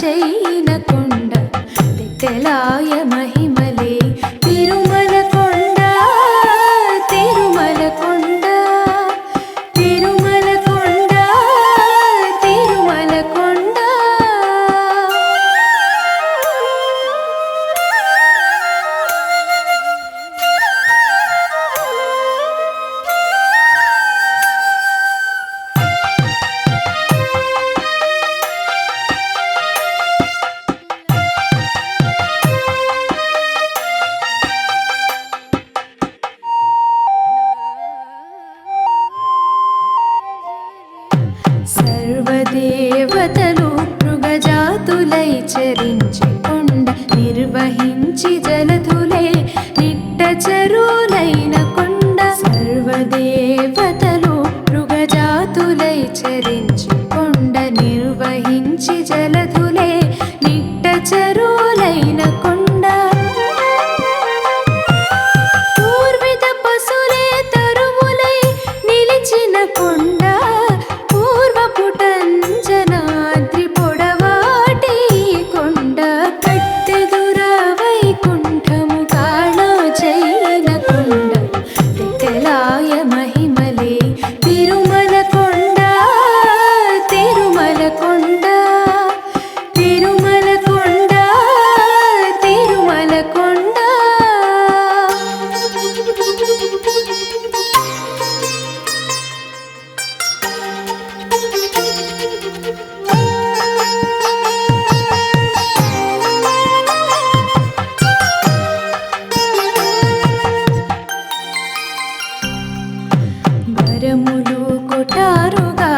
చైనకొండ తిట్టెలాయ మహిమలే తిరుమల కొండ తిరుమల కొండ తిరుమల కొండ తిరుమల కొండ. సర్వదేవతలు మృగజాతులై చరించి కొండ నిర్వహించి జలధులే నిట్ట చెరువులైన కొండ. సర్వదేవతలు మృగజాతులై చరించి కొండ నిర్వహించి జలధులే నిట్ట చెరువులైన కొండ. పూర్విత పశులే తరువులై నిలిచిన కొండ పూర్వపుటంజనాద్రి పొడవాటి కొండ. కట్టెదుర వైకుంఠము కాణ చైనకొండ తిట్టెలాయ మహిమలే తిరుమల కొండ తిరుమల కొండ తిరుమల కొండ తిరుమల కొండ. వరములు కొటారుగా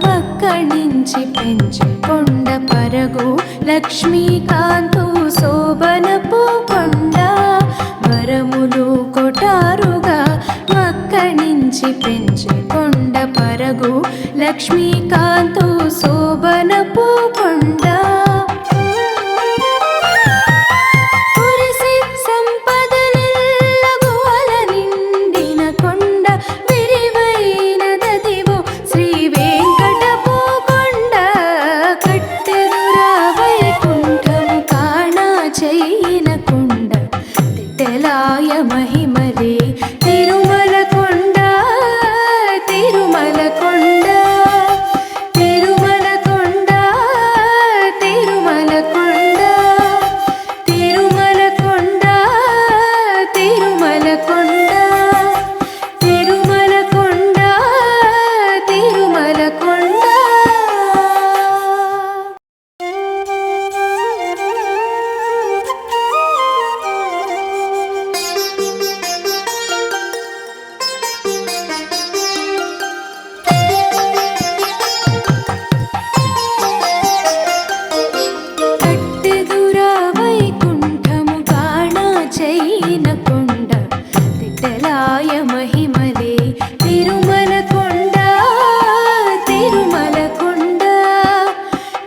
మక్కణించి పెంచి కొండ పరగు లక్ష్మీకాంతు శోభనపు కొండ. వరములు కొటారుగా మక్కణించి పెంచి కొండ పరగు లక్ష్మీకాంతు శోభనపు కొండ. కురిసి సంపదలెల్లగువల నిండిన కొండ విరివైనదదివో శ్రీ వెంకటపు కొండ. కట్టెదుర వైకుంఠము కాణ చైనకొండ తిట్టెలాయ మహిమలే తిరుమల కొండ తిరుమల కొండ తిరుమల కొండ తిరుమల కొండ తిరుమల కొండ తిరుమల కొండ తిరుమల కొండ తిరుమల కొండ. కట్టెదుర వైకుంఠము కాణ చైనకొండ తిట్టెలాయ మహిమలే తిరుమల కొండ తిరుమల కొండ.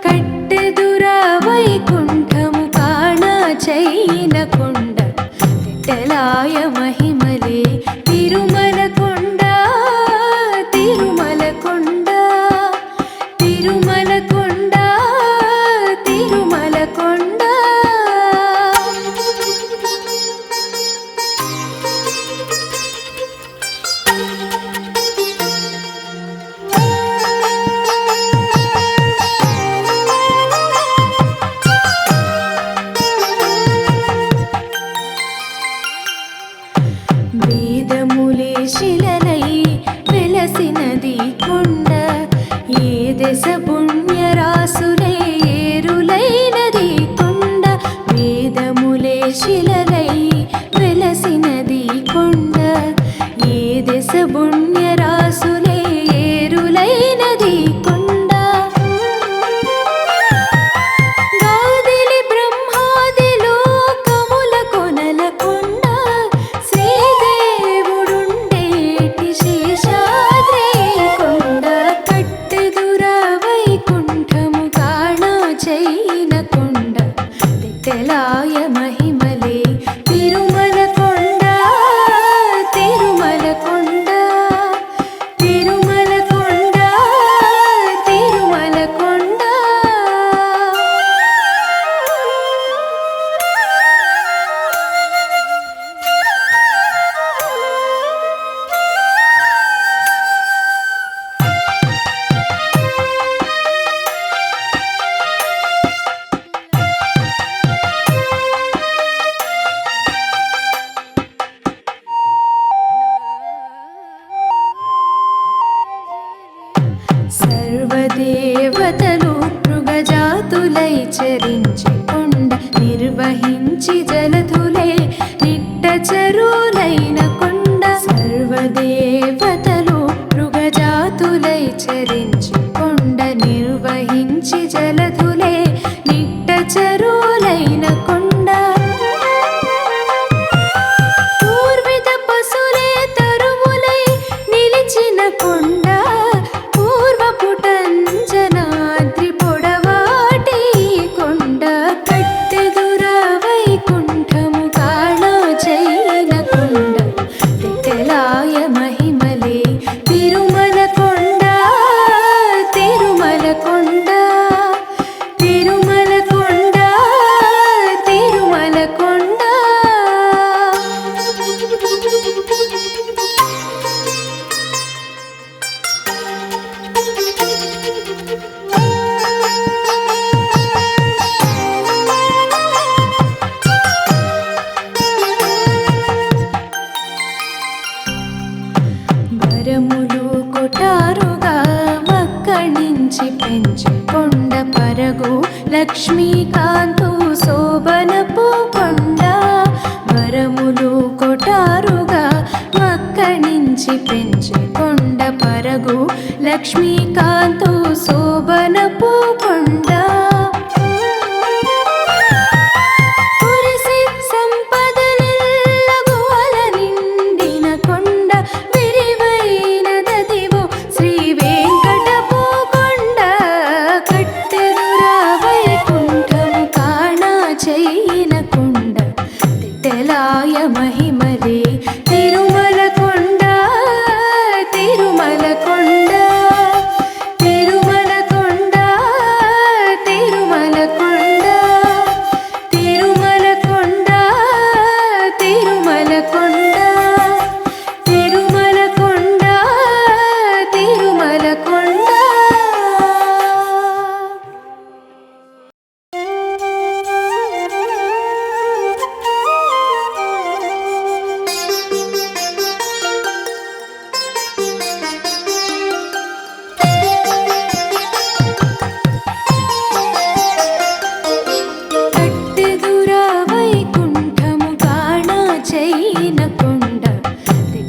కట్టెదుర వైకుంఠము కాణ చైనకొండ తిట్టెలాయ మహిమలే తిరుమల కొండ తిరుమల కొండ తిరుమల కొండ తిరుమల కొండ. వేదములే శిలలై వెలసినది కొండ ఏ దశ పుణ్యరాసులే ఏరులైనది కొండ. వేదములే శిలలై వెలసినది కొండ ఏ దశ పుణ్యరాసులే ఏరులైనది కొండ. గాదిలి బ్రహ్మాది లోకముల కొనల కొండ శ్రీదేవుడుండేటి శేషాద్రి కొండ. కట్టెదుర వైకుంఠము కాణ చైనకొండ తిట్టెలాయ మహిమలే తిరుమల కొండ తిరుమల కొండ తిరుమల కొండ తిరుమల కొండ. మృగజాతులై చరించే కొండ నిర్వహించి జలధులే నిట్టచరులైన కొండ సర్వదేవతలు మృగజాతులై చరించే కొండ నిర్వహించి జలధులే నిట్టచరులైన కొండ పూర్విత పశులే తరువులై నిలిచిన కొండ పూర్వపుటంజనాద్రి పొడవాటి కొండ కట్టెదుర వైకుంఠము కాణోజైన కొండ తెలాయ మహిమలే తిరుమల కొండ తిరుమల కొండ తిరుమల కొండ తిరుమల కొండ వరములు కొటారుగా వక్కణించి పెంచి కొండ పరగు లక్ష్మీకాంతు శోభనపు కొండ వరములు కొటారుగా వక్కణించి పెంచి కొండ పరగు లక్ష్మీకాంతు శోభనపు కొండ కురిసి సంపదలెల్లగోల నిండిన కొండ విరివైనదదివో శ్రీ వెంకటపు కొండ కట్టెదుర వైకుంఠము కాణోజైన కొండ తెలాయ మహిమలే తిరుమల కొండ తిరుమల కొండ తిరుమల కొండ తిరుమల కొండ తిరుమల కొండ తిరుమల కొండ తిరుమల కొండ తిరుమల కొండ కట్టెదుర వైకుంఠము కాణోజైన కొండ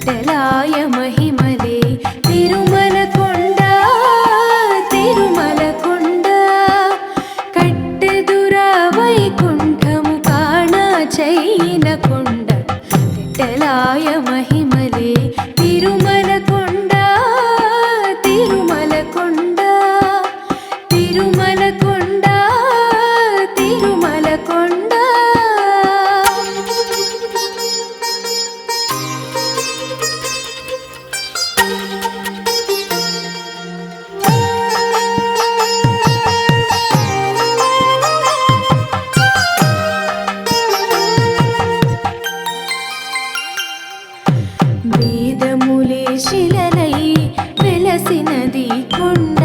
తెలాయ మహిమలే తిరుమల కొండ తిరుమల కొండ కట్టెదుర వైకుంఠము కాణోజైన కొండ తెలాయ మహిమలే తిరుమల కొండ తిరుమల కొండ తిరుమల కొండ తిరుమల కొండ వేదములే శిలలై వెలసినది కొండ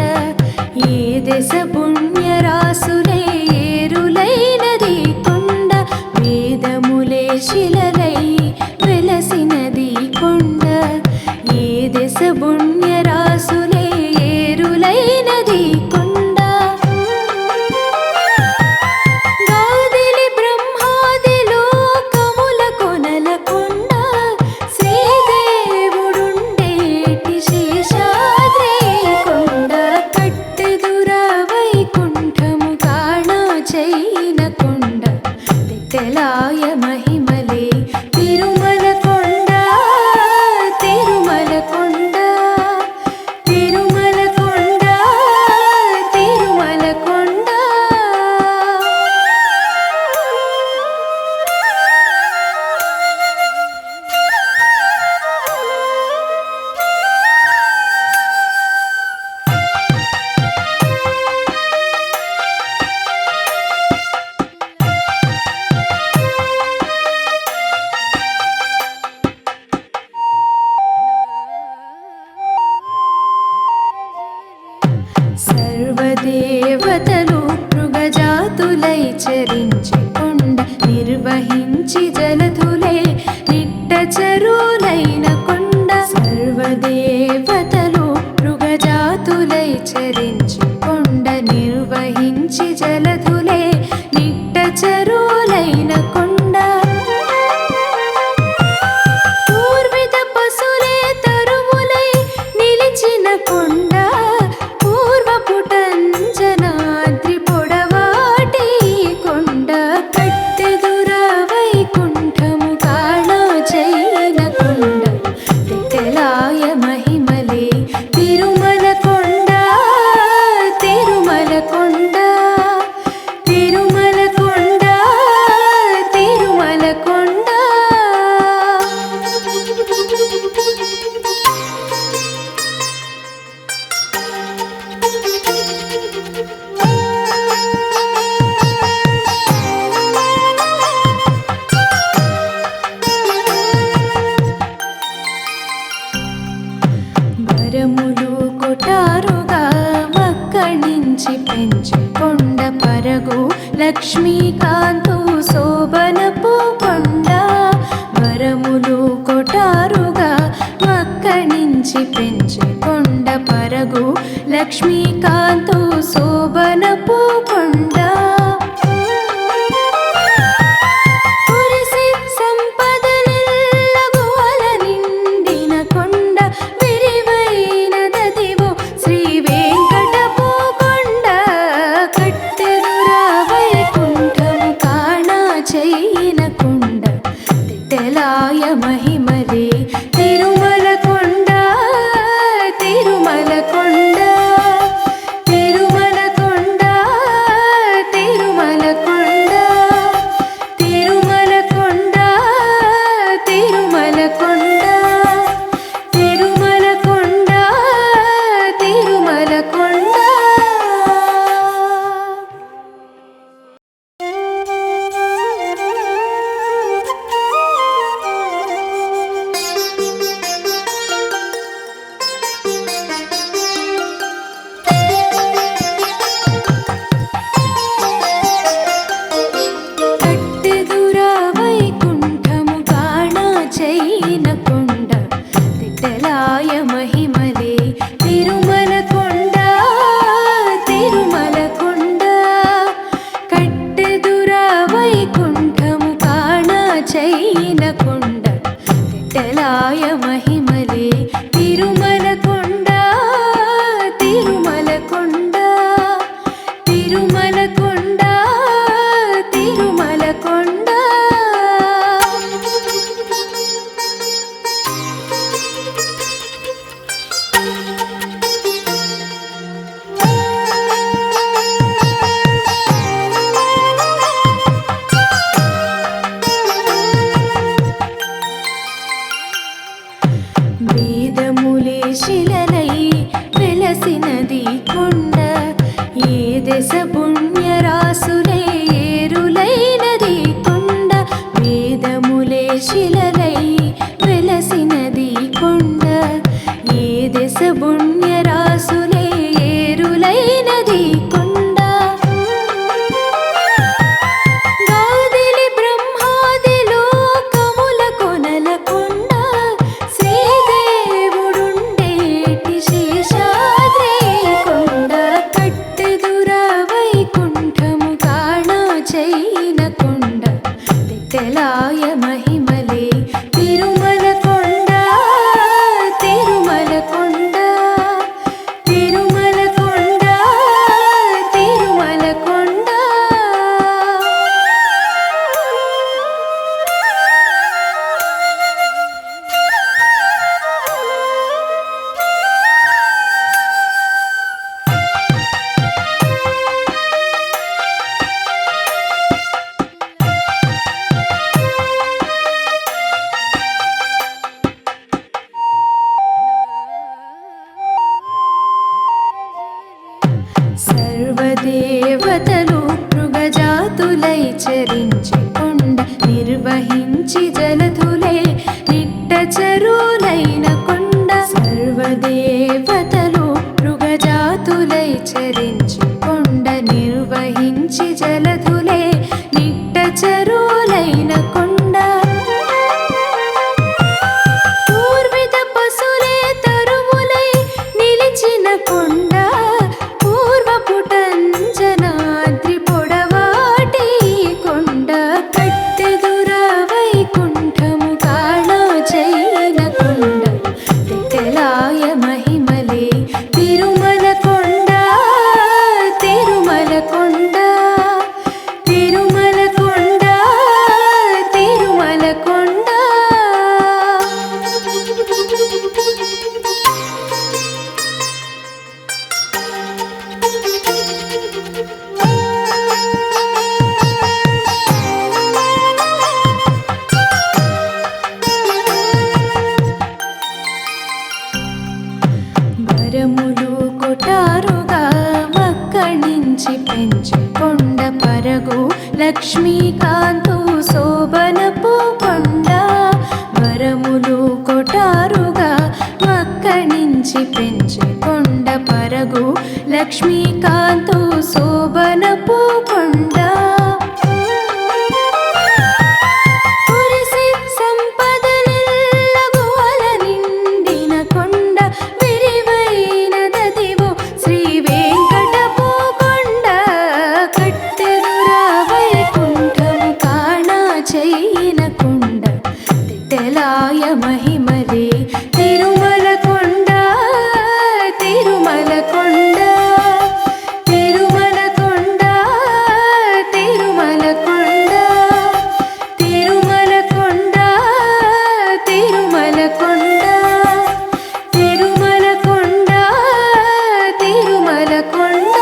ఏ దశ పుణ్యరాసులే ఏరులైనది కొండ వేదములే శిలలై వెలసినది కొండ ఏ దశ పుణ్యరాసులే ఏరులైనది కొండ గాదిలి బ్రహ్మాది లోకముల కొనల కొండ శ్రీదేవుడుండేటి శేషాద్రి కొండ కట్టెదుర వైకుంఠము కాణోజైన కొండ తెలాయ మహిమలే తిరుమల కొండ తిరుమల కొండ తిరుమల కొండ తిరుమల కొండ సర్వదేవతలు మృగజాతులై చరించే కొండ నిర్వహించి జలధులే నిట్టచరులైన కొండ సర్వదేవతలు మృగజాతులై చరించే కొండ నిర్వహించి జల జలధులే నిట్ట చెరువులైన కొండ పూర్విత పశులే తరువులై నిలిచిన కొండ పూర్వపుటంజనాద్రి పొడవాటి కొండ కట్టెదుర వైకుంఠము కాణా చైన కొండ తెలాయ మహిమలే తిరుమల కొండ తిరుమల కొండ తిరుమల కొండ తిరుమల కొండ వరములు కొటారుగా వక్కణించి పెంచి కొండ పరగు లక్ష్మీకాంతు శోభనపు కొండ వరములు కొటారుగా వక్కణించి పెంచి కొండ పరగు లక్ష్మీకాంతు శోభనపు కొండ కురిసి సంపదలెల్లగువల నిండిన కొండ విరివైనదదివో శ్రీ వెంకటపు కొండ కట్టెదుర వైకుంఠము కాణా చైన కొండ తెలాయ మహిమలే తిరుమల కొండ తిరుమల కొండ తిరుమల కొండ తిరుమల కొండ తిరుమల కొండ తిరుమల కొండ తిరుమల కొండ తిరుమల కొండ కట్టెదుర వైకుంఠము కాణా చైన కొండ తెలాయ మహిమలే తిరుమల కొండ తిరుమల కొండ కట్టెదుర వైకుంఠము కాణా చైన కొండ తెలాయ మహిమలే తిరుమల కొండ తిరుమల కొండ తిరుమల కొండ తిరుమల కొండ వేదములే శిలలై వెలసినది కొండ ఏ దశ పుణ్యరాసులే ఏరులైనది కొండ వేదములే శిలలై వెలసినది కొండ ఏ దశ పుణ్యరాసులే ఏరులైనది కొండ గాదిలి బ్రహ్మాది లోకముల కొనల కొండ శ్రీదేవుడుండేటి శేషాద్రి కొండ కట్టెదుర వైకుంఠము కాణా చైన కొండ తెలాయ మహిమలే తిరుమల కొండ తిరుమల కొండ తిరుమల కొండ తిరుమల కొండ సర్వదేవతలు మృగజాతులై చరించి కొండ నిర్వహించి జలధులే నిట్ట చెరువులైన కొండ సర్వదేవతలు మృగజాతులై చరించి కొండ నిర్వహించి జలధులే నిట్ట చెరువులైన కొండ పూర్విత పశులే తరువులై నిలిచిన కొండ పూర్వపుటంజనాద్రి లక్ష్మీకాంతు శోభనపు కొండ వరములు కొటారుగా మక్కణించి పెంచే కొండ పరగు లక్ష్మీకాంతు శోభనపు కొండ మహిమలే తిరుమల కొండ తిరుమల కొండ తిరుమల కొండ తిరుమల కొండ తిరుమల కొండ తిరుమల కొండ తిరుమల కొండ తిరుమల కొండ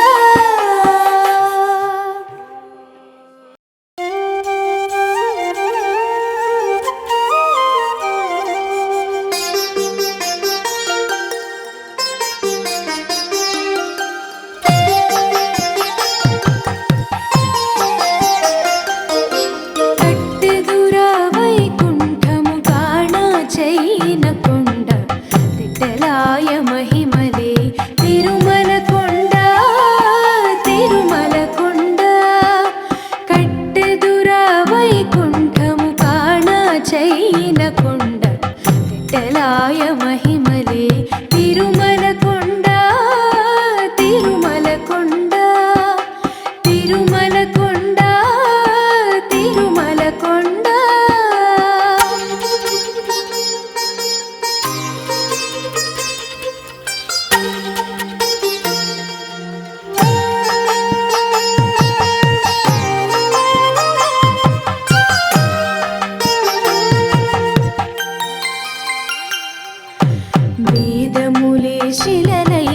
మహిమలే తిరుమల కొండ తిరుమల కొండ కట్టెదురా వైకుంఠము కాణ చైన కొండ తిట్టలాయ మహిమలే తిరుమల కొండ తిరుమల కొండ తిరుమల కొండ తిరుమల కొండ వేదములే శిలలై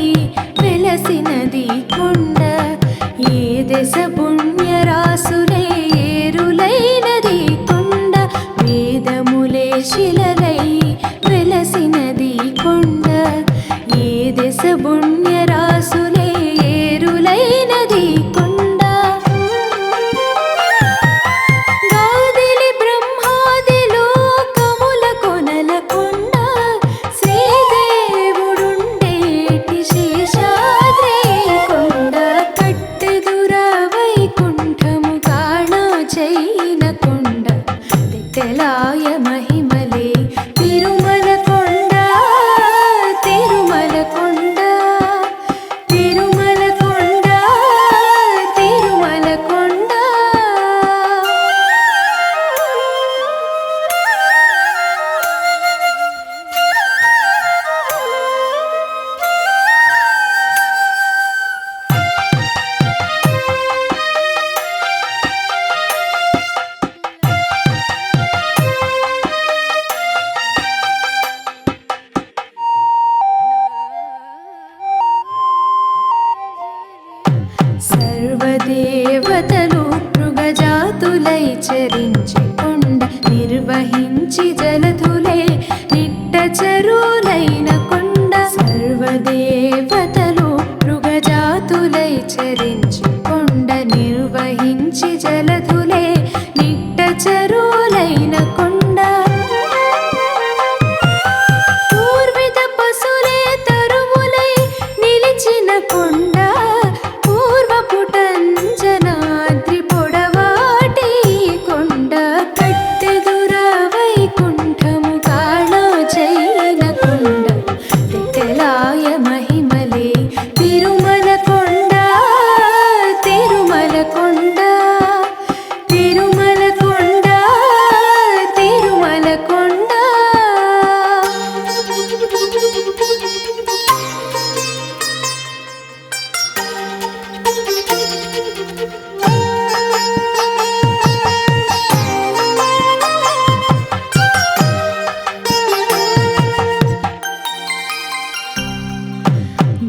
వెలసినది కొండ ఏ దశ పుణ్యరాసులే ఏరులైనది కొండ వేదములే శిలలై వెలసినది కొండ ఏ దశ పుణ్యరాసులే ఏరులైనది కొండ తెలాయ మహిమలే తిరుమల కొండ తిరుమల కొండ తిరుమల కొండ తిరుమల కొండ సర్వదేవతలు మృగజాతులై చరించి కొండ నిర్వహించి జలధులే నిట్టచరులైన కొండ సర్వదేవతలు మృగజాతులై చరించి కొండ నిర్వహించి జలధులే నిట్టచరులైన కొండ పూర్విత పశులే తరువులై నిలిచిన కొండ పుటంజనాద్రి పొడవాటి కొండ కట్టెదురా వైకుంఠము కాణ చైన కొండ తెలాయ మహిమలే తిరుమల కొండ తిరుమల కొండ తిరుమల కొండ తిరుమల కొండ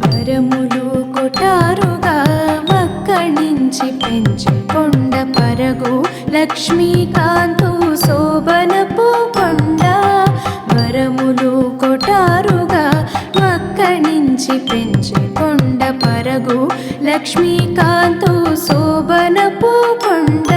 వరములు కొటారుగా మక్కణించి పెంచి కొండ పరగు లక్ష్మీకాంతు శోభనపు కొండ వరములు కొటారుగా మక్కణించి పెంచి కొండ పరగు లక్ష్మీకాంతు శోభనపు కొండ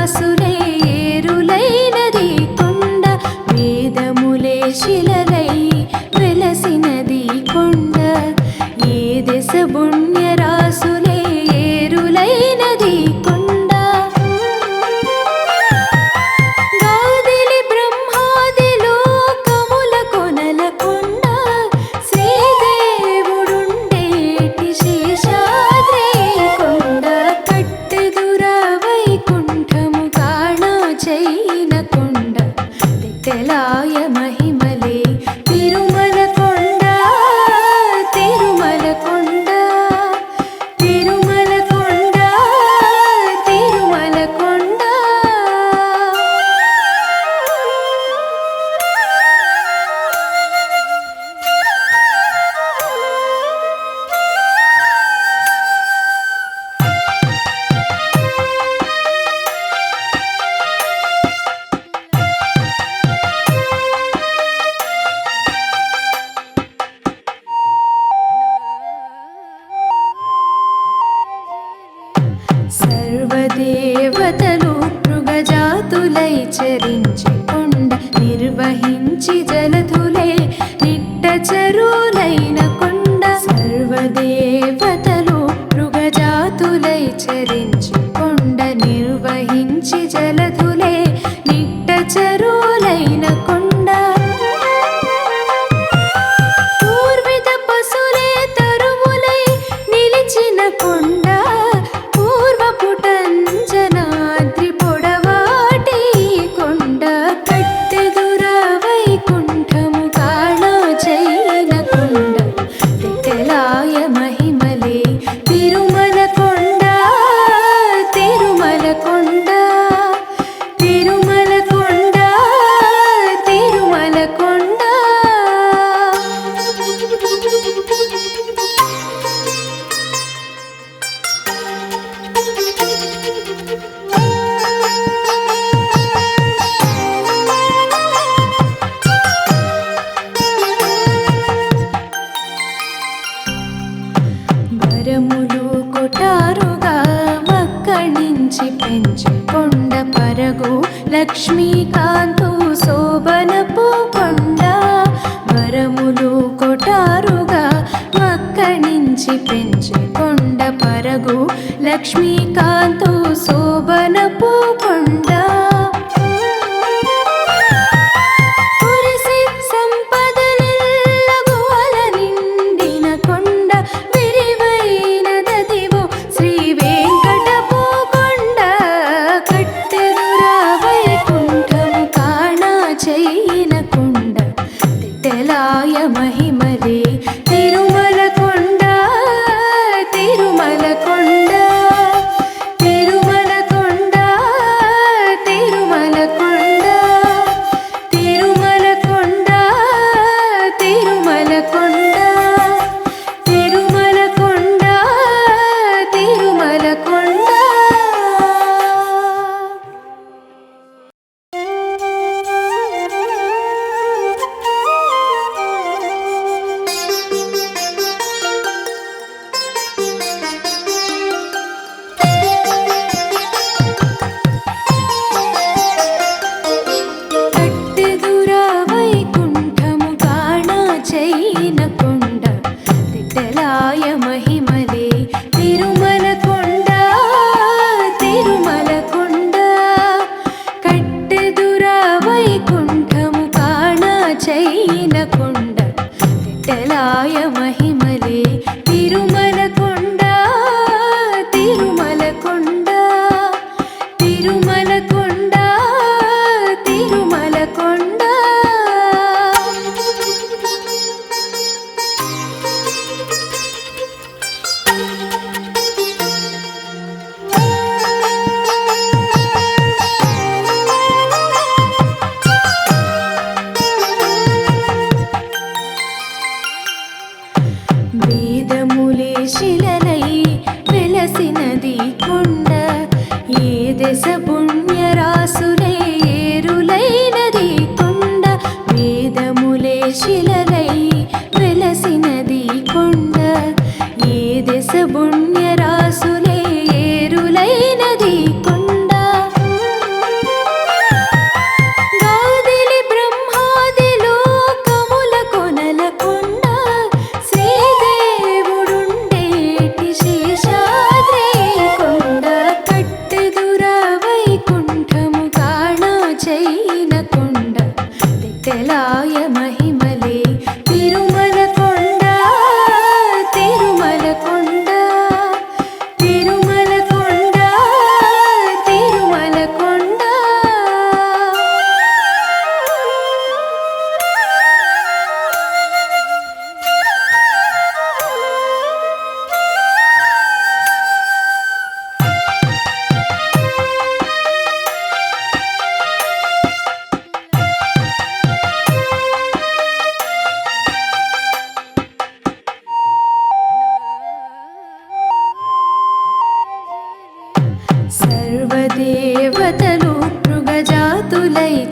పుణ్యరాసులే ఏరులైనది కొండ వేదములే శిలలై వెలసినది కొండ ఏ దశ పుణ్యరాసులే ఏరులైనది కొండ గాదిలి బ్రహ్మాది లోకముల కొనల కొండ శ్రీదేవుడుండేటి శేషాద్రి కొండ కట్టెదుర వైకుంఠము కాణ చైన కొండ తెలాయ మహిమలే తిరుమల కొండ తిరుమల కొండ తిరుమల కొండ తిరుమల కొండ సర్వదేవతలు మృగజాతులై చరించి కొండ నిర్వహించి జలధులే నిట్టచరులైన కొండ సర్వదేవతలు మృగజాతులై చరించి కొండ నిర్వహించి జలధులే నిట్టచరులైన కొండ పూర్విత పశులే తరువులై నిలిచిన కొండ పూర్వపుటంజనాద్రి పొడవాటి కొండ కట్టెదుర వైకుంఠము కాణ చైన కొండ తెలాయ మహిమలే తిరుమల కొండ తిరుమల కొండ తిరుమల కొండ తిరుమల కొండ వరములు కొటారుగా మక్కణించి పెంచి కొండ పరగు లక్ష్మీకాంతు శోభనపు కొండ వరములు కొటారుగా మక్కణించి పెంచి కొండ పరగు లక్ష్మీకాంతు శోభనపు కొండ కురిసి సంపదలెల్లగోల నిండిన కొండ విరివైనదదివో శ్రీ వెంకటపు కొండ కట్టెదుర వైకుంఠము కాణ చైన కొండ తెలాయ మహిమలే తిరుమల కొండ తిరుమల కొండ తిరుమల కొండ తిరుమల కొండ తిరుమల కొండ తిరుమల కొండ తిరుమల కొండ తిరుమల కొండ కట్టెదుర వైకుంఠము కాణ చైన కొండ తెలాయ మహిమలే తిరుమల కొండ తిరుమల కొండ కట్టెదుర వైకుంఠము కాణ చైన కొండ తెలాయ మహిమలే తిరుమల కొండ తిరుమల కొండ తిరుమల కొండ తిరుమల కొండ వేదములే శిలలై వెలసినది కొండ ఏ దశ పుణ్యరాసులే ఏరులైనది కొండ వేదములే శిలలై వెలసినది కొండ ఏ దశ పుణ్యరాసులే ఏరులైనది కొండ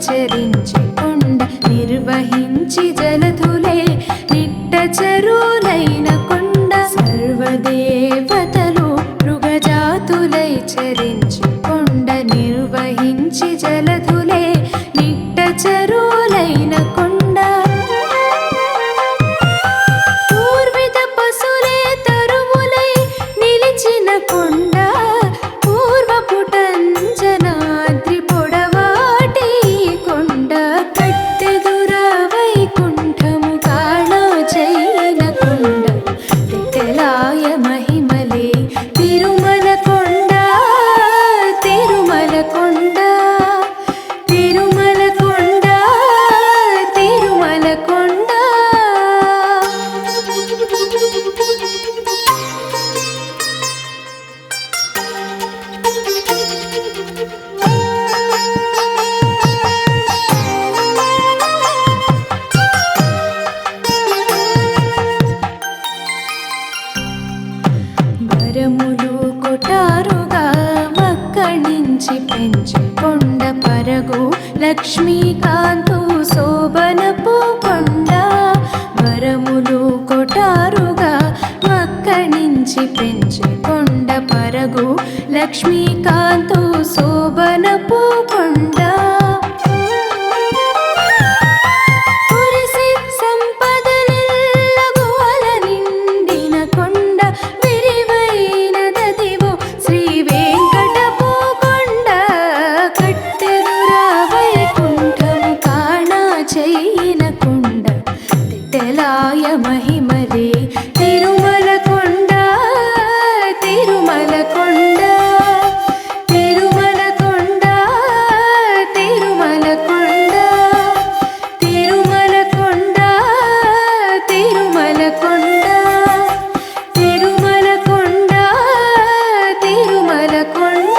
చరించి కొండ నిర్వహించి జలధులే నిట్ట చరులైన కొండ సర్వదేవతలు మృగజాతులై చరించి కొండ నిర్వహించి జలధులే నిట్ట చరులైన కొండ పూర్విత పశులే తరువులై నిలిచిన కొండ పూర్వపుటంజనాద్రి పొడవాటి కొండ కట్టెదుర వైకుంఠము కాణ చైన కొండ తెలాయ మహిమలే తిరుమల కొండ తిరుమల కొండ తిరుమల కొండ తిరుమల కొండ వరములు కొటారుగా వక్కణించి పెంచి కొండ పరగు లక్ష్మీకాంతు శోభనపు కొండ వరములు కొటారుగా వక్కణించి పెంచి కొండ పరగు లక్ష్మీకాంతు శోభనపు కొండ కురిసి సంపదలెల్లగోల నిండిన కొండ విరివైనదదివో శ్రీ వెంకటపు కొండ కట్టెదుర వైకుంఠము కాణ చైన కొండ తెలాయ మహిమలే తిరుమల కొండ తిరుమల కొండ తిరుమల కొండ తిరుమల కొండ తిరుమల కొండ తిరుమల కొండ తిరుమల కొండ తిరుమల కొండ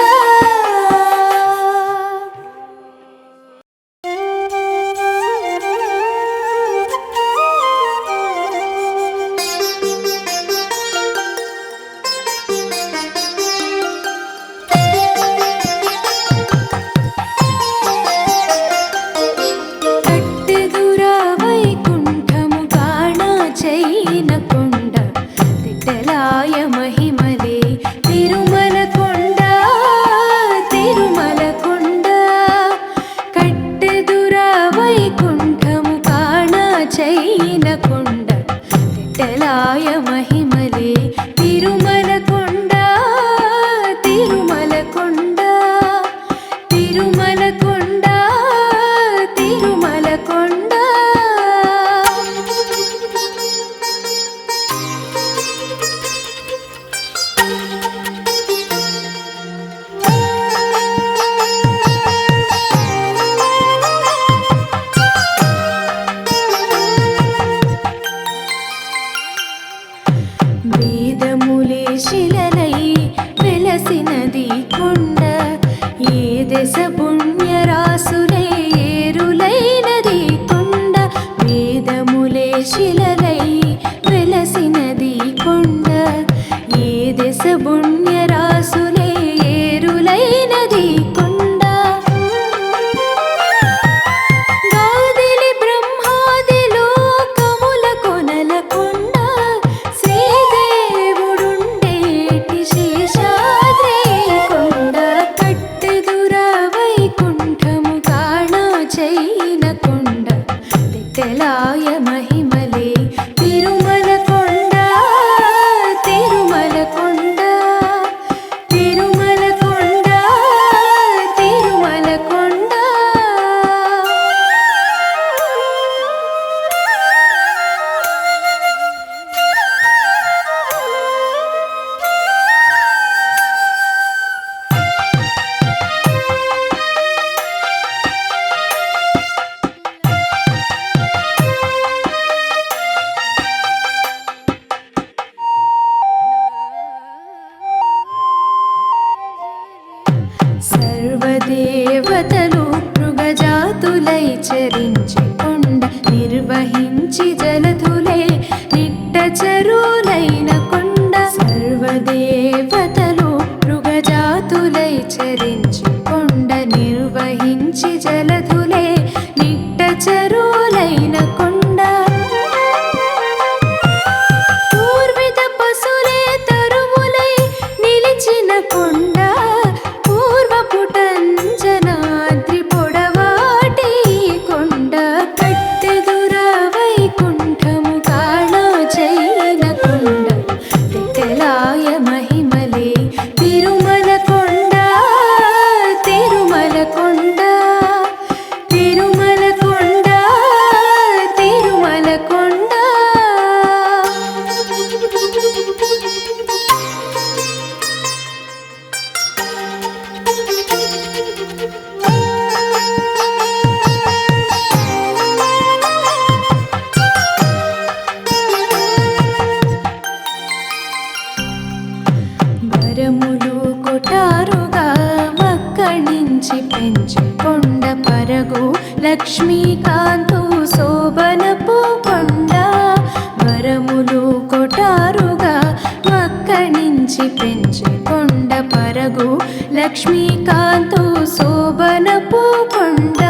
కట్టెదుర వైకుంఠము కాణ చైన కొండ తిట్టలాయ మహిమలే తిరుమల కొండ తిరుమల కొండ కట్టెదుర వైకుంఠము కాణ చైన కొండ తిట్టలాయ మహిమలే తిరుమల కొండ తిరుమల కొండ తిరుమల కొండ తిరుమల కొండ వేదములే శిలలై వెలసినది కొండ ఏ దశ పుణ్యరాసులే ఏరులైనది కొండ వేదములే శిలలై వెలసినది కొండ ఏ దశ పుణ్యరాసులే ఏరులైనది కొండ గాదిలి బ్రహ్మాది లోకముల కొనల కొండ శ్రీదేవుడుండేటి శేషాద్రి కొండ కట్టెదుర వైకుంఠము కాణ చైన కొండ తెలాయ మహిమలే తిరుమల కొండ తిరుమల కొండ తిరుమల కొండ తిరుమల కొండ సర్వదేవతలు మృగజాతులై చరించి కొండ నిర్వహించి జలధులే నిట్ట చరులైన కొండ సర్వదేవతలు మృగజాతులై చరించి కొండ నిర్వహించి జలధులే పెంచే కొండ పరగు లక్ష్మీకాంతు శోభనపు కొండ వరములు కొటారుగా మక్కణించి పెంచే కొండ పరగు లక్ష్మీకాంతు శోభనపు కొండ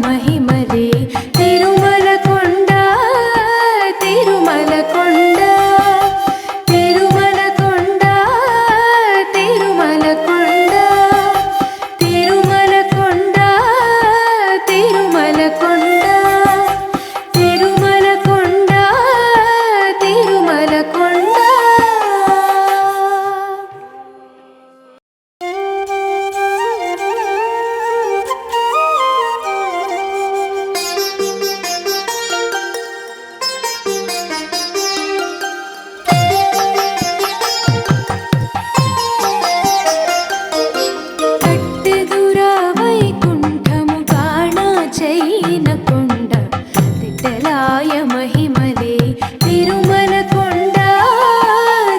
మహిమలే తిరుమల కొండ తిరుమల కొండ తిరుమల కొండ తిరుమల కొండ తిరుమల కొండ తిరుమల కొండ తిరుమల కొండ తిరుమల కొండ మహిమలే తిరుమల కొండ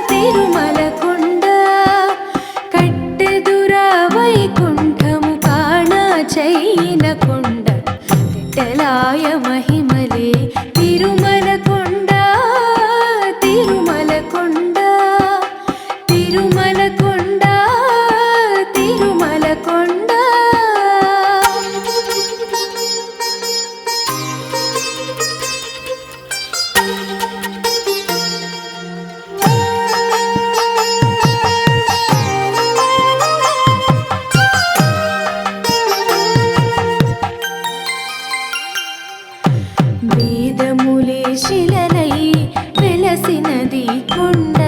తిరుమల కొండ కట్టెదురా వైకుంఠము కాణ చైన కొండ తిట్టలాయ మహిమలే తిరుమల కొండ తిరుమల కొండ తిరుమల కొండ తిరుమల కొండ వేదములే శిలలై వెలసినది కొండ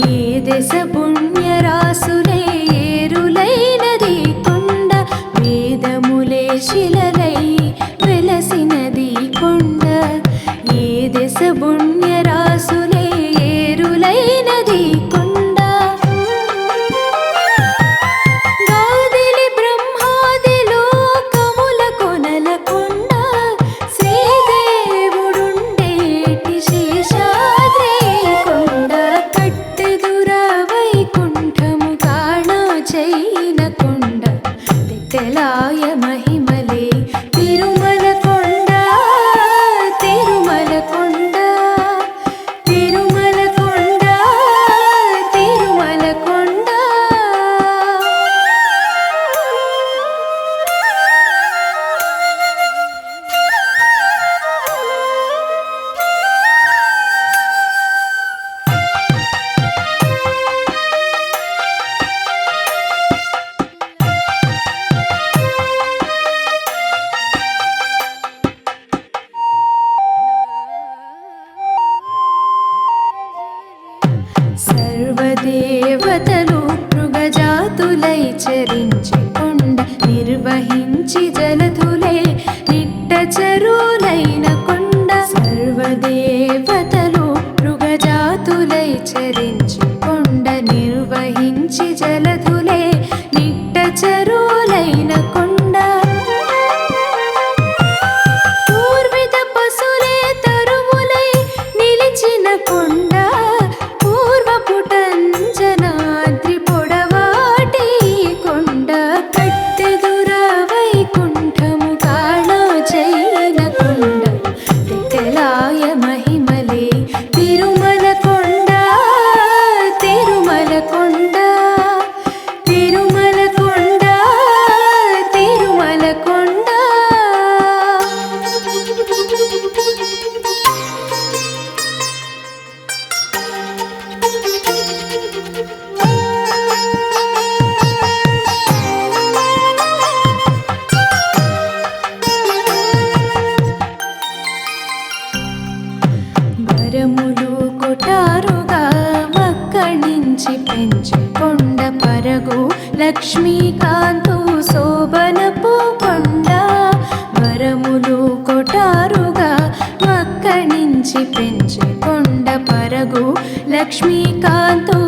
ఏ దశ పుణ్యరాసులే ఏరులైనది కొండ వేదములే శిలలై వెలసినది కొండ ఏ దశ పుణ్యరాసులే ఏరులైనది కొండ తెలాయ మహిమలే తిరుమల కొండ తిరుమల కొండ తిరుమల కొండ తిరుమల కొండ సర్వదేవతలు మృగజాతులై చరించి కొండ నిర్వహించి జలధులే నిట్టచరులైన కొండ సర్వదేవతలు మృగజాతులై చరించి కొండ నిర్వహించి జలధులే నిట్టచరులైన కొండ పూర్విత పశులే తరువులై నిలిచిన కొండ పుటంజనాద్రి పొడవాటి కొండ కట్టెదురా వైకుంఠము కాణ చైన కొండ తిట్టలాయ మహిమలే తిరుమల కొండ తిరుమల కొండ తిరుమల కొండ తిరుమల కొండ వరములు కొటారుగా మక్కణించి పెంచే కొండ పరగు లక్ష్మీకాంతు శోభనపు కొండ వరములు కొటారుగా మక్కణించి పెంచే కొండ పరగు లక్ష్మీకాంతు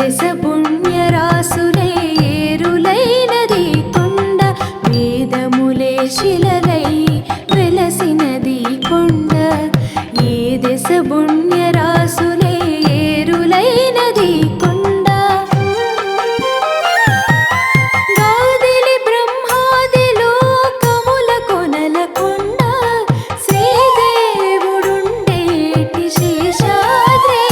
దశ పుణ్యరాసులే ఏరులైనది కొండ వేదములే శిలలై వెలసినది కొండ ఏ దశ పుణ్యరాసులే ఏరులైనది కొండ గాదిలి బ్రహ్మాది లోకముల కొనల కొండ శ్రీదేవుడుండేటి శేషాద్రి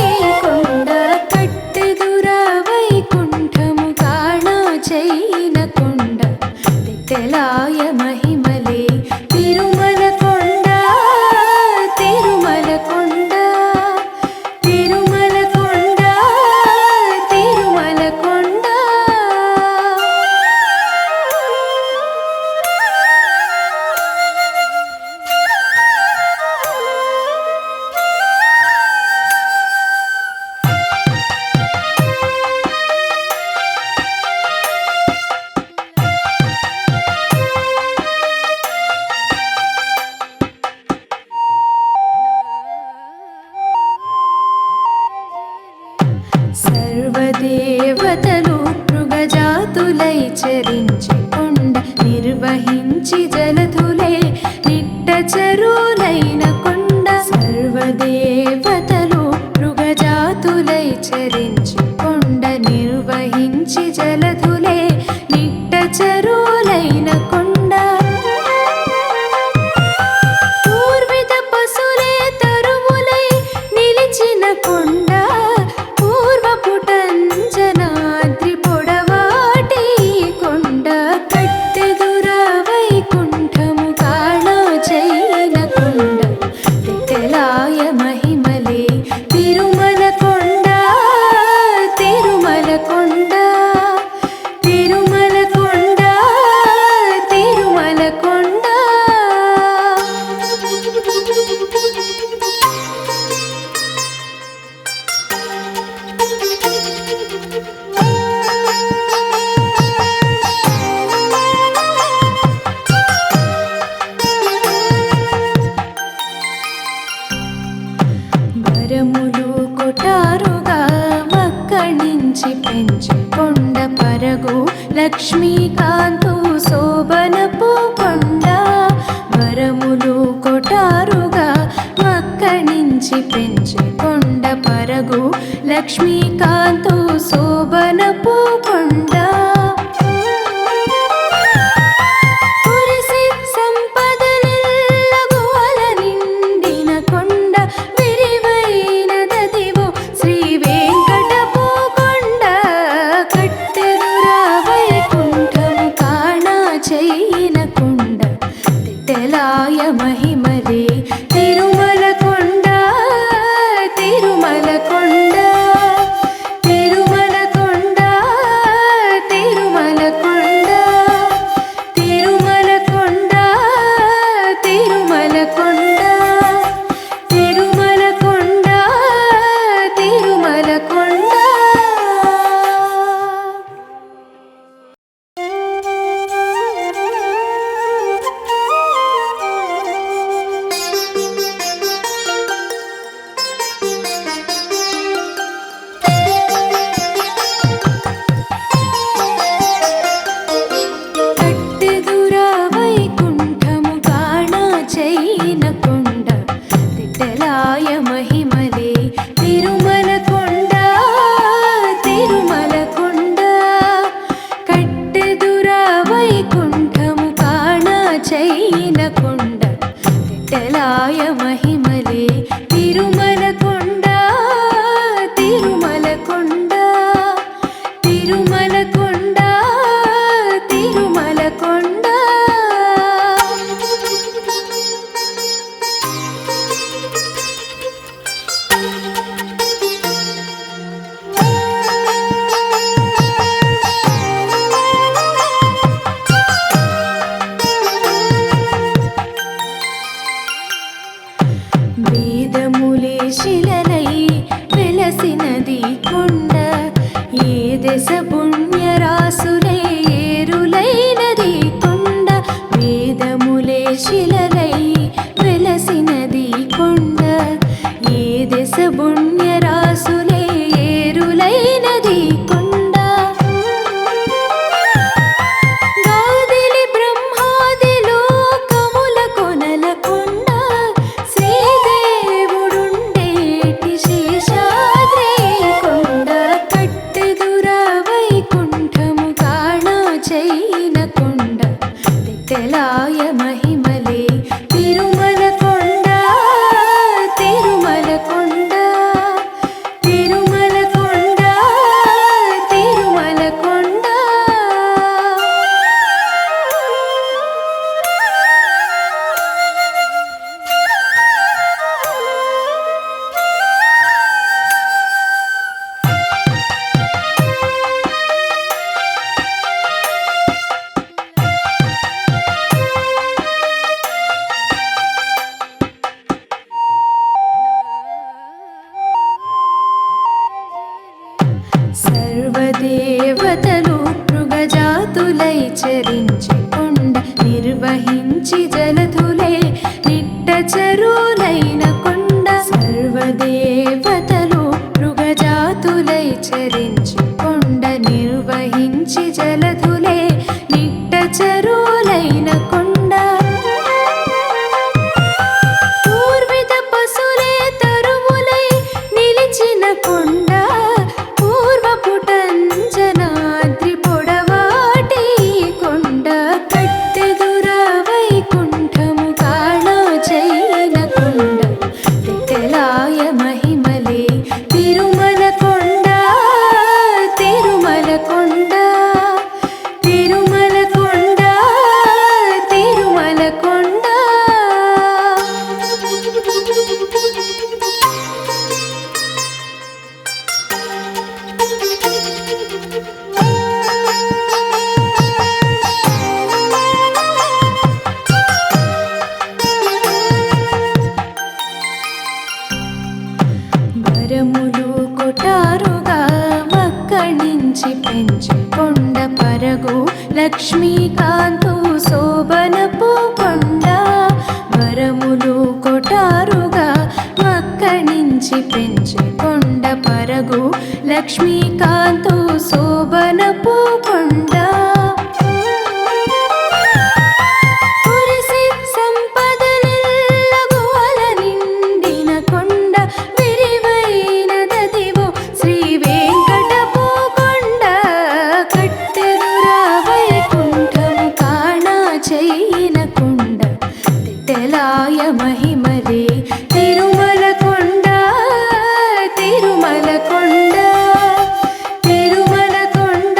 కొండ కట్టెదుర వైకుంఠము కాణ చైన కొండ తెలాయ మహిమలే తిరుమల కొండ తిరుమల కొండ తిరుమల కొండ తిరుమల కొండ సర్వదేవతలు మృగజాతులై చరించి కొండ నిర్వహించి జలధులే నిట్టచరులైన కొండ సర్వదేవతలు మృగజాతులై చరించి కొండ నిర్వహించి జలధులే నిట్టచరులైన కొండ పూర్విత పశులే తరువులై నిలిచిన కొండ పూర్వపుటంజనాద్రి పొడవాటి కొండ కట్టెదుర వైకుంఠము కాణ చైన కొండ తెలాయ మహిమలే తిరుమల కొండ తిరుమల కొండ తిరుమల కొండ తిరుమల కొండ వరములు కొటారుగా వక్కణించి పెంచి కొండ పరగు లక్ష్మీకాంతు శోభనపు కొండ వరములు కొటారుగా వక్కణించి పెంచి కొండ పరగు లక్ష్మీకాంతు శోభనపు కొండ కురిసి సంపదలెల్లగోల నిండిన కొండ విరివైనదదివో శ్రీ వెంకటపు కొండ కట్టెదుర వైకుంఠము కాణ చైన కొండ తెలాయ మహిమలే తిరుమల కొండ తిరుమల కొండ తిరుమల కొండ తిరుమల కొండ తిరుమల కొండ తిరుమల కొండ తిరుమల కొండ తిరుమల కొండ కట్టెదుర వైకుంఠము కాణ చైన కొండ తెలాయ మహిమలే తిరుమల కొండ తిరుమల కొండ కట్టెదుర వైకుంఠము కాణ చైన కొండ తెలాయ మహిమలే తిరుమల కొండ తిరుమల కొండ తిరుమల కొండ తిరుమల కొండ వేదములే శిలలై వెలసినది కొండ ఏ దశ పుణ్యరాసులే ఏరులైనది కొండ వేదములే శిలలై వెలసినది కొండ ఏ దశ పుణ్యరాసులే ఏరులైనది సర్వదేవతలు మృగజాతులై చరించి కొండ నిర్వహించి జలధులే నిట్టచరులైన కొండ సర్వదేవతలు మృగజాతులై చరించి కొండ నిర్వహించి జలధులే నిట్టచరులైన కొండ పూర్విత పశులే తరువులై నిలిచిన కొండ పూర్వపుటంజనాద్రి పొడవాటి కొండ కట్టెదుర వైకుంఠము కాణా చైన కొండ తెలాయ మహిమలే తిరుమల కొండ తిరుమల కొండ తిరుమల కొండ తిరుమల కొండ వరములు కొటారుగా వక్కణించి పెంచి కొండ పరగు లక్ష్మీకాంతు శోభనపు కొండ వరములు కొటారుగా వక్కణించి పెంచి కొండ పరగు లక్ష్మీకాంతు శోభనపు కొండ కురిసి సంపదలెల్లగోల నిండిన కొండ విరివైనదదివో శ్రీ వెంకటపు కొండ కట్టెదుర వైకుంఠము కాణా చైన కొండ తెలాయ మహిమలే తిరుమల కొండ తిరుమల కొండ తిరుమల కొండ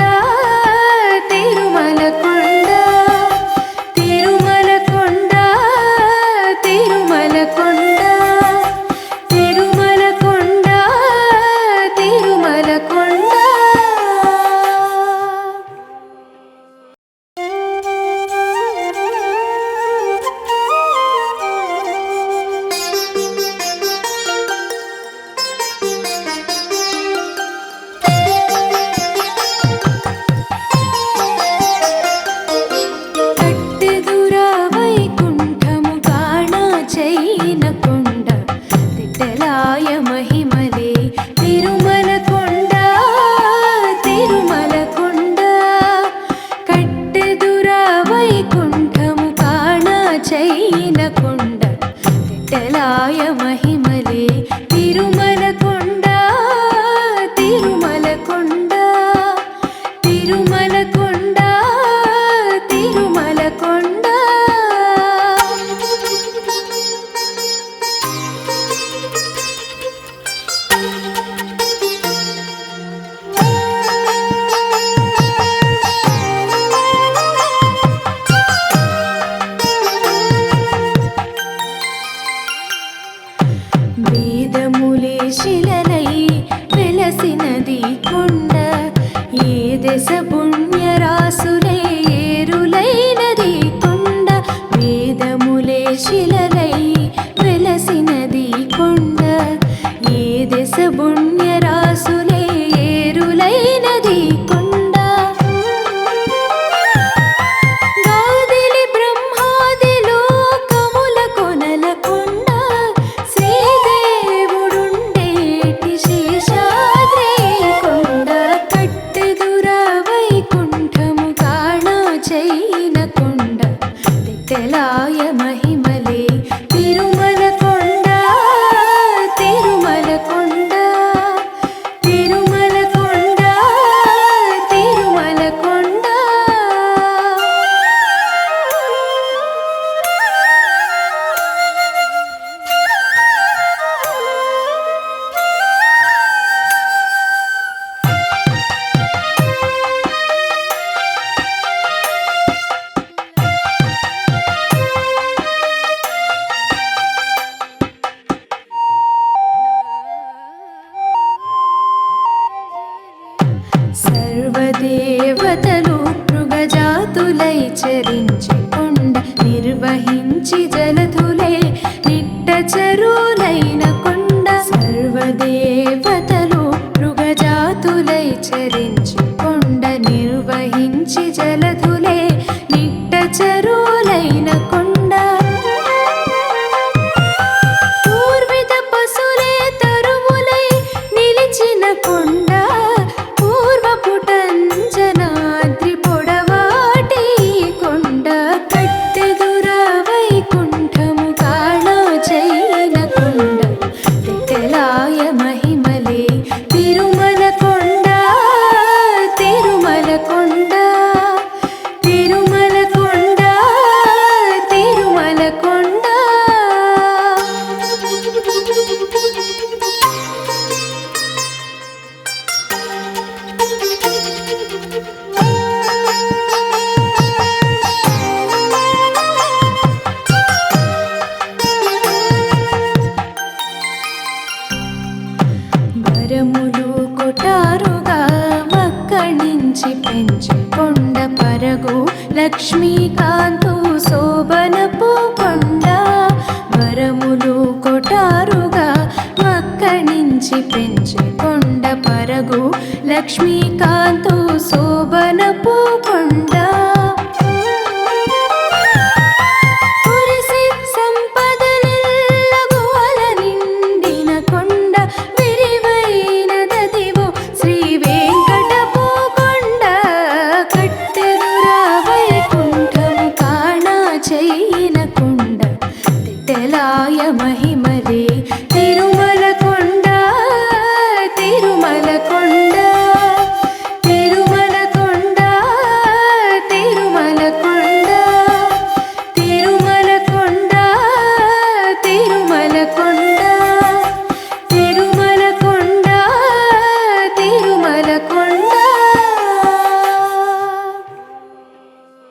తిరుమల కొండ తిరుమల కొండ తిరుమల కొండ తిరుమల కొండ తిరుమల కొండ కట్టెదుర వైకుంఠము కాణా చైన కొండ తెలాయ మహిమలే తిరుమల కొండ తిరుమల కొండ కట్టెదుర వైకుంఠము కాణా చైన కొండ తెలాయ మహిమలే తిరుమల కొండ తిరుమల కొండ తిరుమల కొండ తిరుమల కొండ వేదములే శిలలై వెలసినది కొండ ఏ దశ పుణ్యరాసులే ఏరులైనది కొండ వేదములే శిలలై వెలసినది కొండ ఏ దశ పుణ్యరాసులే ఏరులైనది కొండ గాదిలి బ్రహ్మాది లోకముల కొనల కొండ శ్రీదేవుడుండేటి శేషాద్రి కొండ కట్టెదుర వైకుంఠము కాణా చైన కొండ తెలాయ మహిమలే తిరుమల కొండ తిరుమల కొండ తిరుమల కొండ తిరుమల కొండ సర్వదేవతలు మృగజాతులై చరించి కొండ నిర్వహించి జలధులే నిట్టచరులైన కొండ సర్వదేవతలు మృగజాతులై చరించి చరించి కొండ నిర్వహించి జలధులే నిట్ట చెరువులైన కొండ పూర్విత పశులే తరువులై నిలిచిన కొండ పూర్వపుటంజనాద్రి పొడవాటి కొండ కట్టెదుర వైకుంఠము కాణోజైన కొండ తెలాయ మహిమలే తిరుమల కొండ తిరుమల కొండ తిరుమల కొండ తిరుమల కొండ వరములు కొటారుగా వక్కణించి పెంచి కొండ పరగు లక్ష్మీకాంతు శోభనపు కొండ వరములు కొటారుగా వక్కణించి పెంచి కొండ పరగు లక్ష్మీకాంతు శోభనపు కొండ